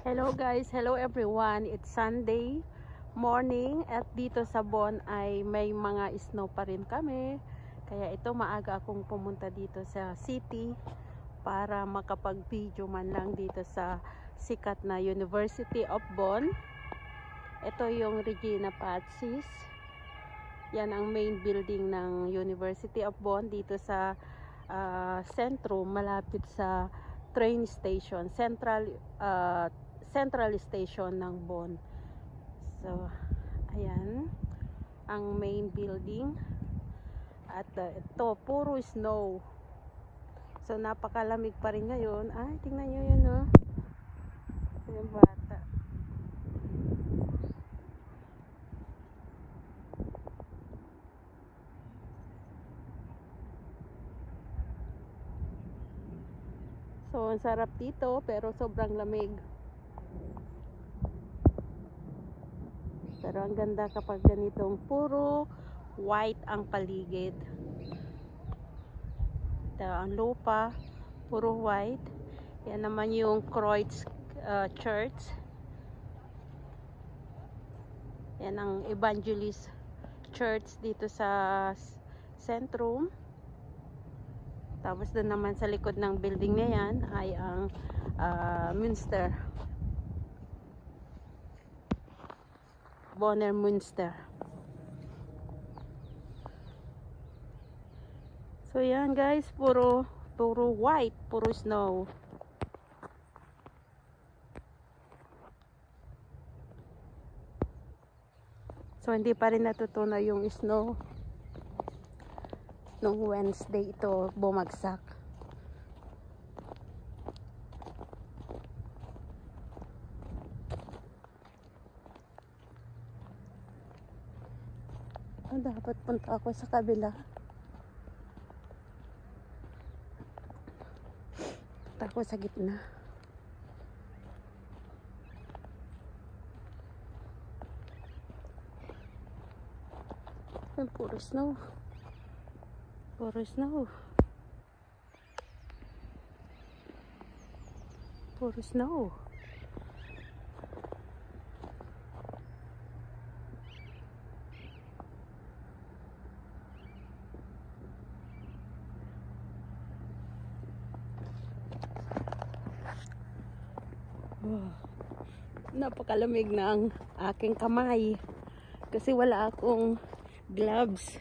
Hello guys, hello everyone. It's Sunday morning at dito sa Bonn ay may mga snow pa rin kami. Kaya ito maaga akong pumunta dito sa city para makapag-video man lang dito sa sikat na University of Bonn. Ito yung Regina Pacis. Yan ang main building ng University of Bonn dito sa sentrum, malapit sa train station, Central Station ng Bonn. So, ayan ang main building. At ito, puro snow. So, napakalamig pa rin ngayon. Ay, tingnan nyo yun, oh. Yung bata. So, ang sarap dito, pero sobrang lamig. Pero ang ganda kapag ganitong puro white ang paligid. Ito, ang lupa, puro white. Yan naman yung Kreuz Church. Yan ang Evangelist Church dito sa sentrum. Tapos doon naman sa likod ng building na yan ay ang Münster. Bonner Münster. So yan guys, puro white, puro snow. So hindi pa rin natutunaw yung snow. Nung Wednesday ito bumagsak. Dapat punta ako sa kabila. Punta ako sa gitna. Ay, puro snow. Puro snow. Puro snow. Oh, napakalamig na ang aking kamay kasi wala akong gloves.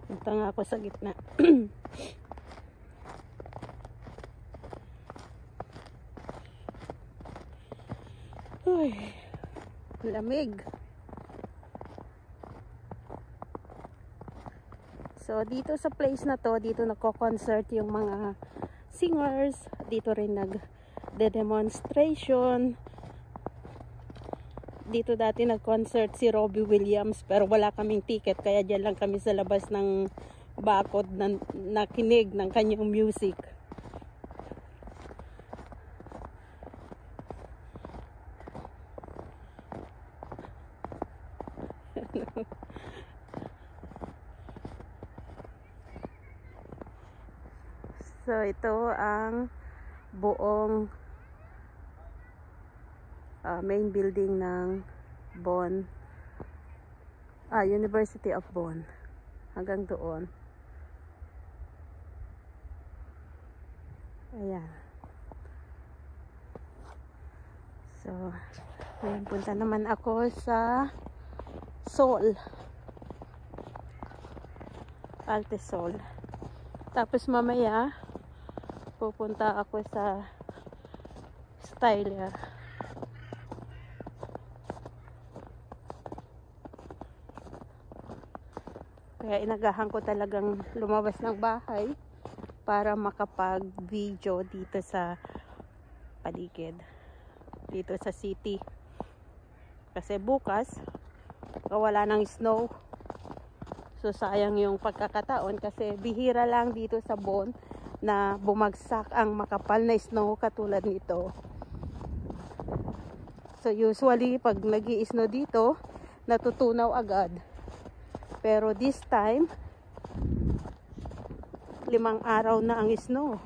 Punta nga ako sa gitna. Uy, lamig. So dito sa place na to, dito nagko-concert yung mga singers, dito rin nag-demonstration. Dito dati nag-concert si Robbie Williams pero wala kaming ticket kaya diyan lang kami sa labas ng bakod na nakinig ng kanyang music. So ito ang buong main building ng Bonn, University of Bonn, hanggang doon. Ayan. So ngayon punta naman ako sa Sol, Alte Sol. Tapos mamaya pupunta ako sa Styler. Kaya inagahan ko talagang lumabas ng bahay para makapag-video dito sa paligid, dito sa city. Kasi bukas wala ng snow. So sayang yung pagkakataon kasi bihira lang dito sa Bonn na bumagsak ang makapal na snow katulad nito. So usually pag nag-i-snow dito, natutunaw agad. Pero this time, 5 araw na ang snow.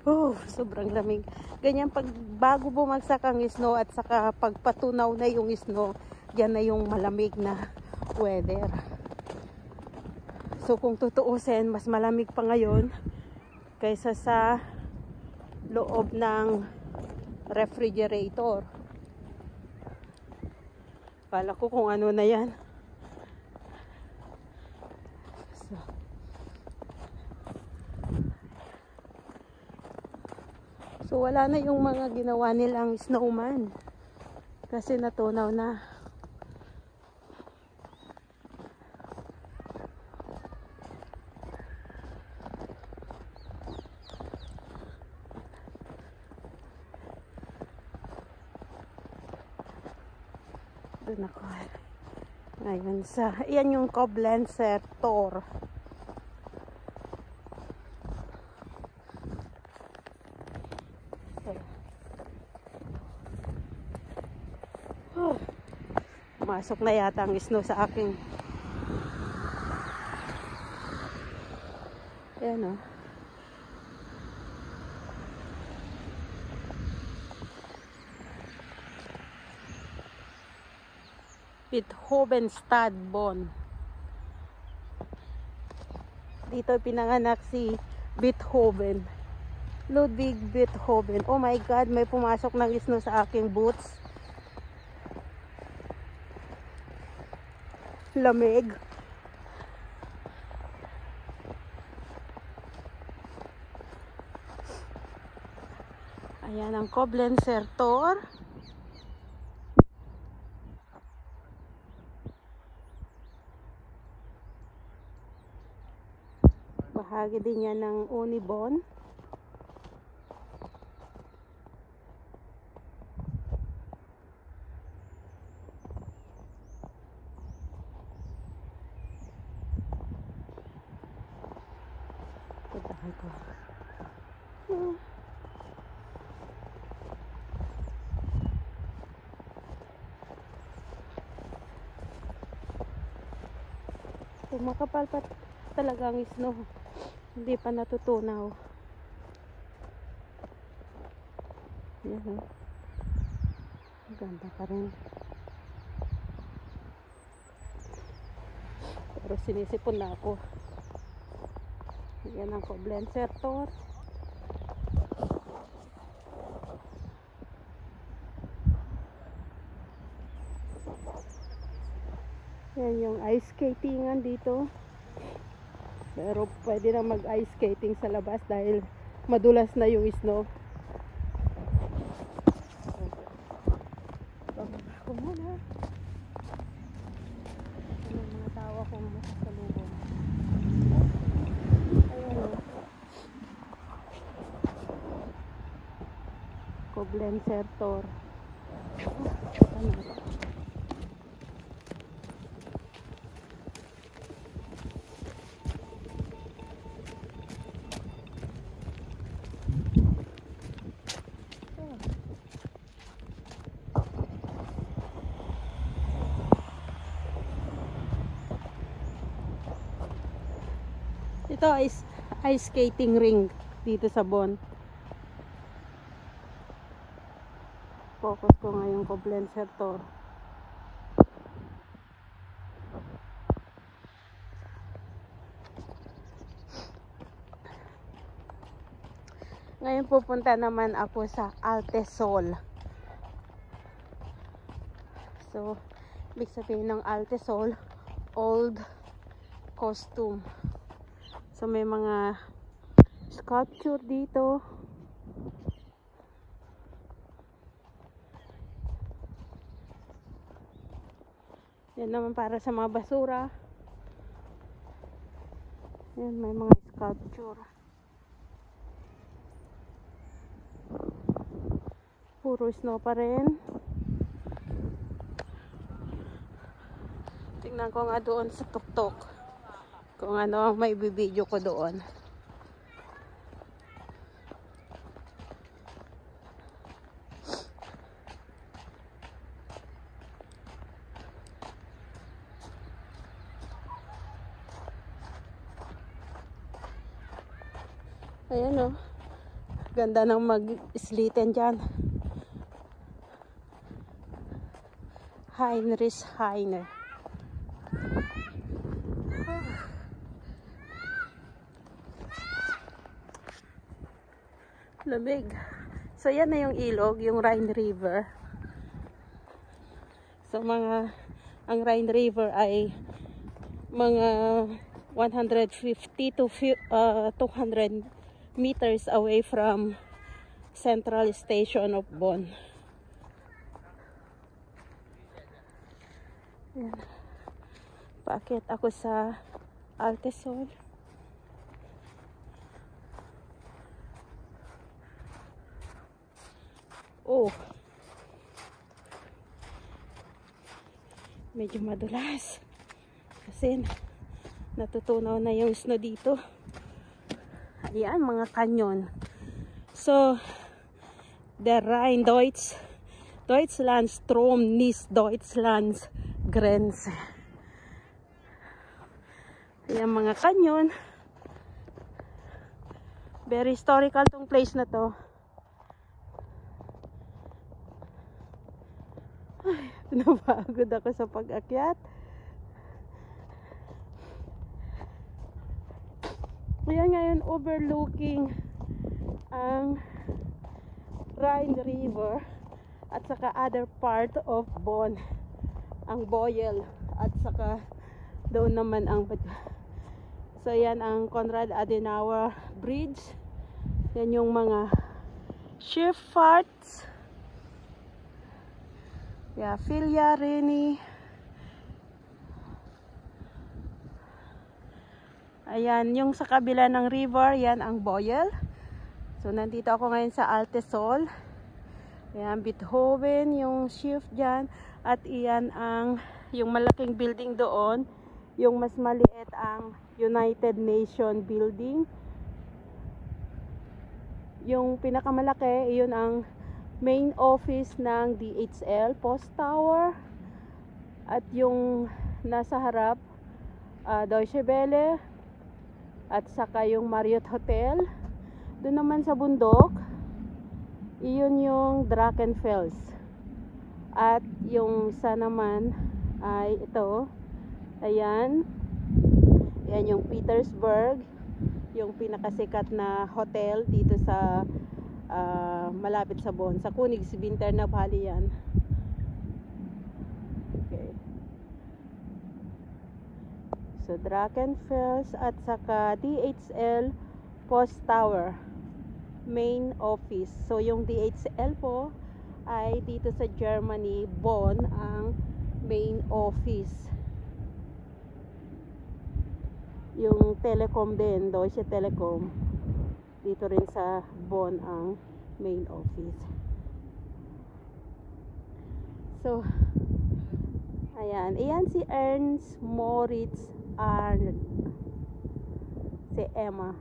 Oh, sobrang lamig. Ganyan pag bago bumagsak ang snow at saka pagpatunaw na yung snow, yan na yung malamig na weather. So kung tutuusin, mas malamig pa ngayon kaysa sa loob ng refrigerator. Kala ko kung ano na yan. So wala na yung mga ginawa nilang snowman kasi natunaw na. Doon ako ngayon sa, yan yung Koblenzer Tor. Masok na yata ang snow sa aking. Ayan o. Beethovenstad Bonn. Dito pinanganak si Beethoven. Ludwig Beethoven. Oh my God, may pumasok ng snow sa aking boots. Lamig. Ayan ang Koblenzer Tor. Bahagi din yan ng Unibon. Puntahan ko. So, makapal pa talaga ang snow. Hindi pa natutunaw. Yan o. Ganda pa rin. Pero sinisipon na ako. Yan ang Koblenzer Tor. Yan yung ice skatingan dito. Pero pwede na mag-ice skating sa labas dahil madulas na yung snow. Bababa ko muna. Yung mga tawa kong masasalubong. Ayan o. Koblenzer Tor. Ano? Ito is ice skating ring dito sa Bonn. Focus ko ngayon Koblenzer Tor. Ngayon pupunta naman ako sa Altesol. So, ibig sabihin ng Altesol, old costume. So may mga sculpture dito. Yan naman para sa mga basura. Yan, may mga sculpture. Puro snow pa rin. Tingnan ko nga doon sa tuktok kung ano ang may bibidyo ko doon. Ayan o. Ganda ng mag-sliten dyan. Heinrich Heine. Lamig. So yan na yung ilog, yung Rhine River. So ang Rhine River ay mga 150 to 200 meters away from Central Station of Bonn. Ayan. Paakyat ako sa Altesol. Oh. Medyo madulas. Kasi natutunaw na yung snow dito. Ayan, mga kanyon. So, der Rhein Deutschlandstrom nicht Deutschlands Grenze. Ayan, mga kanyon. Very historical tong place na to. Ay, napagod ako sa pag-akyat. Kaya ngayon overlooking ang Rhine River at saka other part of Bonn, ang Boyel at saka doon naman ang so yan ang Konrad Adenauer Bridge. Yan yung mga Schifffahrts. Yeah, Filia Reni. Ayan, yung sa kabila ng river, yan ang Boyel. So, nandito ako ngayon sa Altesol. Ayan, Beethoven, yung shift dyan. At iyan ang, yung malaking building doon. Yung mas maliit ang United Nations building. Yung pinakamalaki, iyon ang main office ng DHL, Post Tower. At yung nasa harap, Deutsche Welle. At saka yung Marriott Hotel. Doon naman sa bundok, iyon yung Drachenfels. At yung isa naman ay ito. Ayan. Ayan yung Petersburg. Yung pinakasikat na hotel dito sa malapit sa Bonn. Sa Königswinter na bali yan. Okay. So, Drachenfels at saka DHL Post Tower main office. So, yung DHL po ay dito sa Germany, Bonn ang main office. Yung Telekom din, Deutsche Telekom, dito rin sa Bonn ang main office. So, ayan. Ayan si Ernst Moritz Arndt. Si Emma.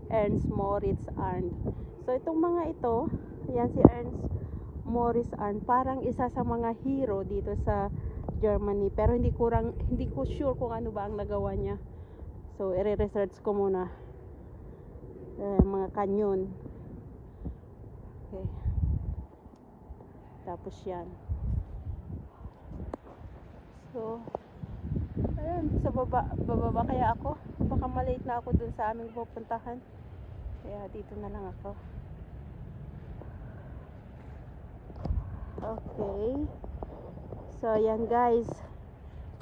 Ernst Moritz Arndt. So, itong mga ito, ayan si Ernst Moritz Arndt. Parang isa sa mga hero dito sa Germany. Pero hindi ko sure kung ano ba ang nagawa niya. So, i-research ko muna. Mga kanyon. Okay. Tapos yan. So, ayun, sa bababa kaya ako. Baka malate na ako dun sa aming pupuntahan. Kaya dito na lang ako. Okay. So, yan guys.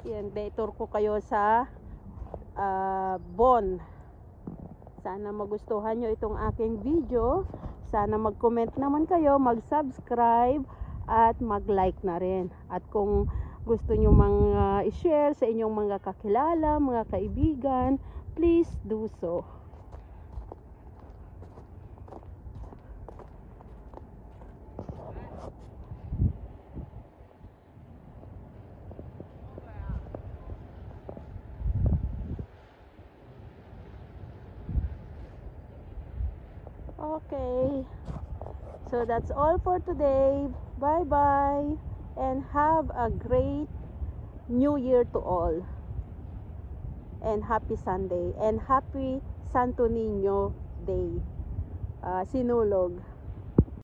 Yan, detour ko kayo sa Bonn. Sana magustuhan nyo itong aking video. Sana mag-comment naman kayo, mag-subscribe, at mag-like na rin. At kung gusto nyo i-share sa inyong mga kakilala, mga kaibigan, please do so. Okay. So that's all for today. Bye bye and have a great New Year to all. And happy Sunday and happy Santo Niño Day. Sinulog.